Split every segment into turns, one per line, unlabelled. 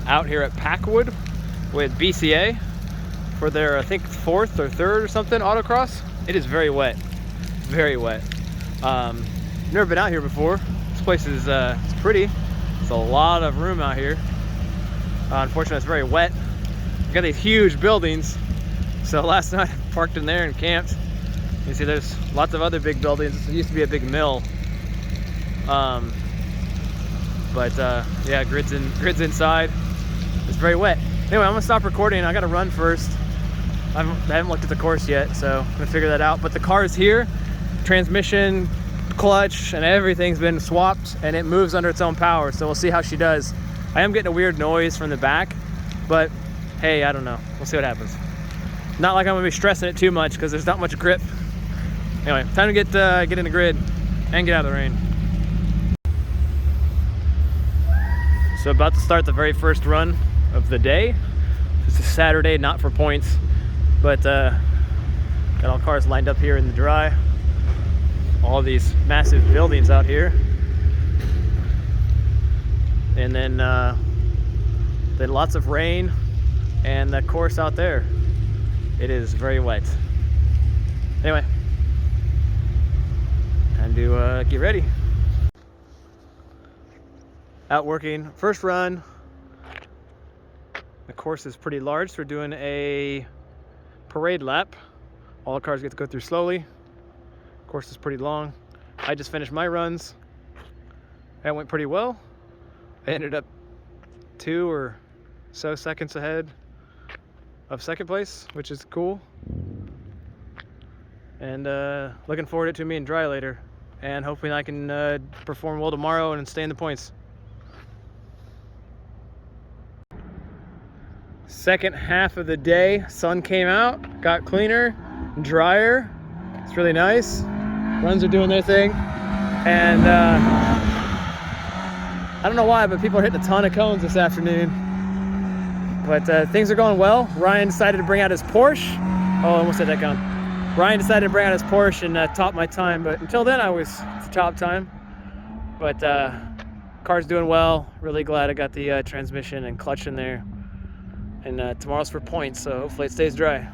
out here at Packwood with BCA for their, I think, 4th or 3rd or something autocross. It is very wet, very wet. Never been out here before. This place is it's pretty. There's a lot of room out here. Unfortunately, it's very wet. We got these huge buildings. So last night I parked in there and camped. You see there's lots of other big buildings. This used to be a big mill. Yeah, grid's inside. It's very wet. Anyway, I'm gonna stop recording. I gotta run first. I haven't looked at the course yet, so I'm gonna figure that out. But the car is here. Transmission, clutch, and everything's been swapped, and it moves under its own power. So we'll see how she does. I am getting a weird noise from the back, but hey, I don't know. We'll see what happens. Not like I'm gonna be stressing it too much because there's not much grip. Anyway, time to get in the grid and get out of the rain. So about to start the very first run of the day. This is Saturday, not for points, but got all cars lined up here in the dry. All these massive buildings out here, and then lots of rain, and the course out there. It is very wet. Anyway, time to get ready. Out working, first run. The course is pretty large, so we're doing a parade lap. All the cars get to go through slowly. Course is pretty long. I just finished my runs. That went pretty well. I ended up 2 or so seconds ahead of second place, which is cool. And looking forward to me and dry later, and hoping I can perform well tomorrow and stay in the points. Second half of the day, sun came out, got cleaner, drier. It's really nice. Runs are doing their thing, and I don't know why, but people are hitting a ton of cones this afternoon. But things are going well. Ryan decided to bring out his Porsche. Oh, I almost hit that gun. Ryan decided to bring out his Porsche and top my time, but until then I was the top time. But car's doing well. Really glad I got the transmission and clutch in there. And tomorrow's for points, so hopefully it stays dry.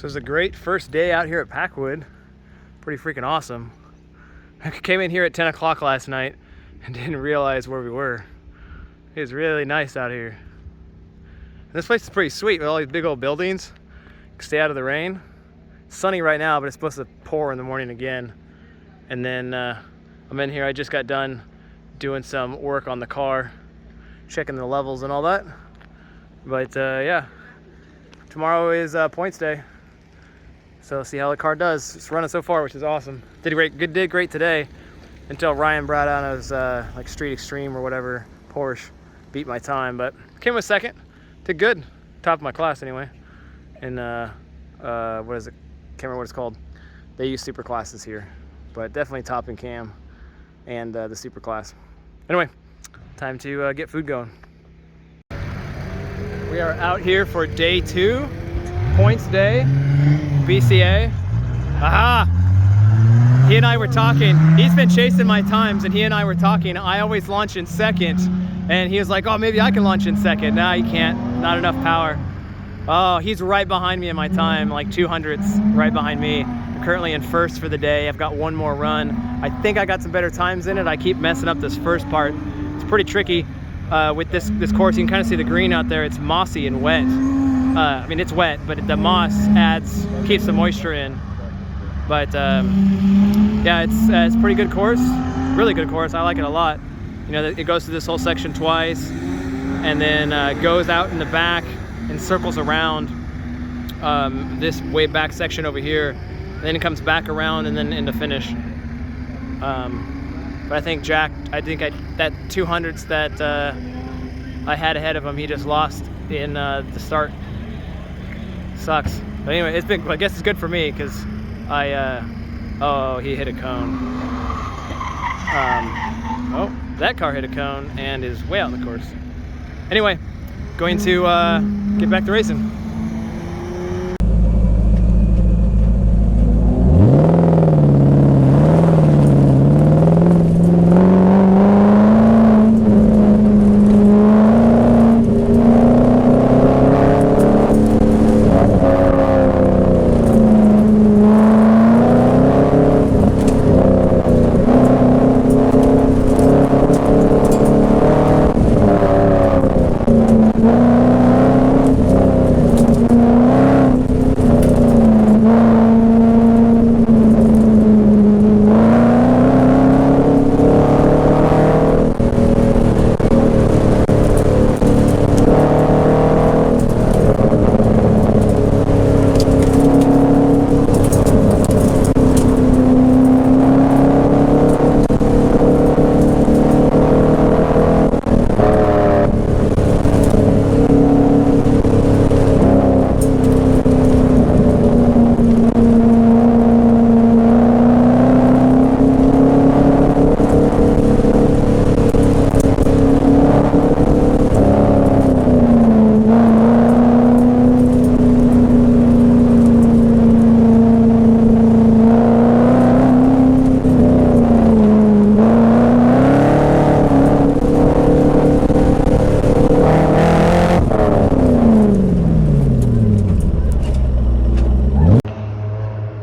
So it was a great first day out here at Packwood. Pretty freaking awesome. I came in here at 10 o'clock last night and didn't realize where we were. It was really nice out here. And this place is pretty sweet with all these big old buildings. You can stay out of the rain. It's sunny right now, but it's supposed to pour in the morning again. And then I'm in here. I just got done doing some work on the car, checking the levels and all that. But yeah, tomorrow is points day. So see how the car does. It's running so far, which is awesome. Did great today, until Ryan brought out his like Street Extreme or whatever Porsche, beat my time, but came with second. Did good. top of my class anyway. And what is it? Can't remember what it's called. They use super classes here, but definitely top in cam and the super class. Anyway, time to get food going. We are out here for day 2, points day, BCA. Aha! He and I were talking. He's been chasing my times, and he and I were talking. I always launch in second, and he was like, oh, maybe I can launch in second. No, you can't. Not enough power. Oh, he's right behind me in my time, like 200ths right behind me. I'm currently in first for the day. I've got one more run. I think I got some better times in it. I keep messing up this first part. It's pretty tricky with this course. You can kind of see the green out there. It's mossy and wet. I mean, it's wet, but the moss keeps the moisture in. But yeah, it's a pretty good course, really good course. I like it a lot. You know, it goes through this whole section twice, and then goes out in the back and circles around this way back section over here. And then it comes back around and then into finish. But I think Jack, that 200s that I had ahead of him, he just lost in the start. Sucks. But anyway, I guess it's good for me because oh, he hit a cone. Oh, that car hit a cone and is way out in the course. Anyway, going to get back to racing.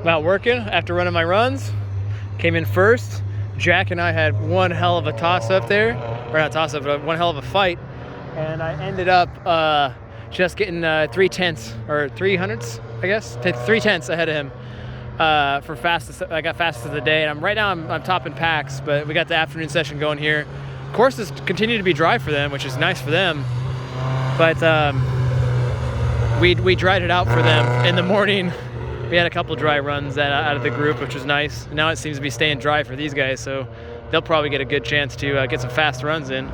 Out working after running my runs, came in first. Jack and I had one hell of a toss up there, or not toss up, but one hell of a fight, and I ended up just getting 3/10 or 300ths, I guess, 3/10 ahead of him for fastest. I got fastest of the day, and right now I'm topping packs, but we got the afternoon session going here. Courses continue to be dry for them, which is nice for them, but we dried it out for them in the morning. We had a couple dry runs out of the group, which was nice. Now it seems to be staying dry for these guys, so they'll probably get a good chance to get some fast runs in.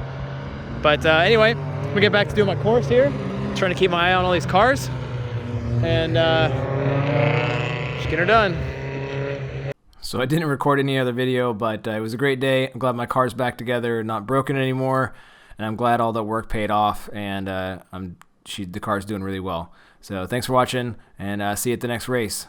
But anyway, we get back to doing my course here. Trying to keep my eye on all these cars and just get her done. So I didn't record any other video, but it was a great day. I'm glad my car's back together, not broken anymore, and I'm glad all the work paid off, and the car's doing really well. So thanks for watching, and see you at the next race.